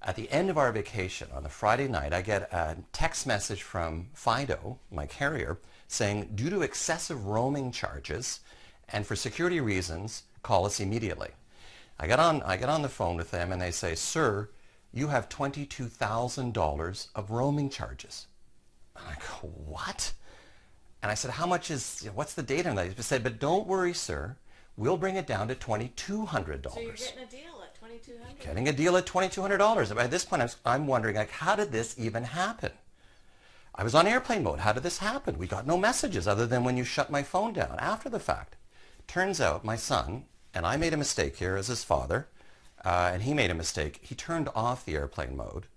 At the end of our vacation on the Friday night, I get a text message from Fido, my carrier, saying, due to excessive roaming charges and for security reasons, call us immediately. I get on the phone with them and they say, sir, you have $22,000 of roaming charges. And I go, what? And I said, what's the data on that? They said, but don't worry, sir, we'll bring it down to $2,200. So you're getting a deal at $2,200? Getting a deal at $2,200. At this point, I'm wondering, like, how did this even happen? I was on airplane mode. How did this happen? We got no messages other than when you shut my phone down after the fact. Turns out my son, and I made a mistake here as his father, and he made a mistake. He turned off the airplane mode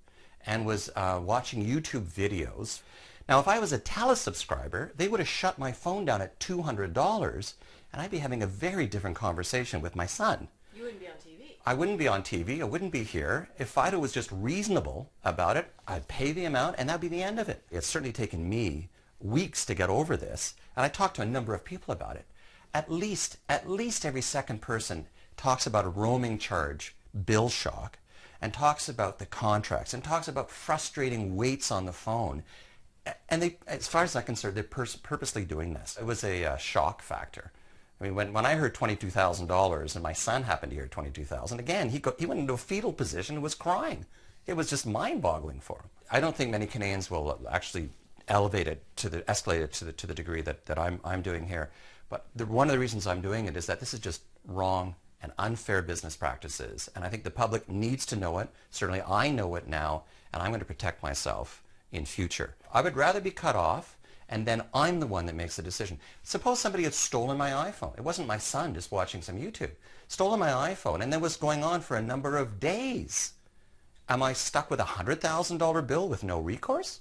and was watching YouTube videos. Now, if I was a Telus subscriber, they would have shut my phone down at $200, and I'd be having a very different conversation with my son. You wouldn't be on TV. I wouldn't be on TV. I wouldn't be here. If Fido was just reasonable about it, I'd pay the amount, and that'd be the end of it. It's certainly taken me weeks to get over this, and I talked to a number of people about it. At least every second person talks about a roaming charge bill shock, and talks about the contracts, and talks about frustrating waits on the phone. And they, as far as I'm concerned, they're purposely doing this. It was a shock factor. I mean, when I heard $22,000 and my son happened to hear $22,000, again, he went into a fetal position and was crying. It was just mind-boggling for him. I don't think many Canadians will actually escalate it to the degree that I'm doing here. But one of the reasons I'm doing it is that this is just wrong and unfair business practices. And I think the public needs to know it. Certainly I know it now, and I'm going to protect myself in future. I would rather be cut off, and then I'm the one that makes the decision. Suppose somebody had stolen my iPhone. It wasn't my son just watching some YouTube. Stolen my iPhone, and that was going on for a number of days. Am I stuck with a $100,000 bill with no recourse?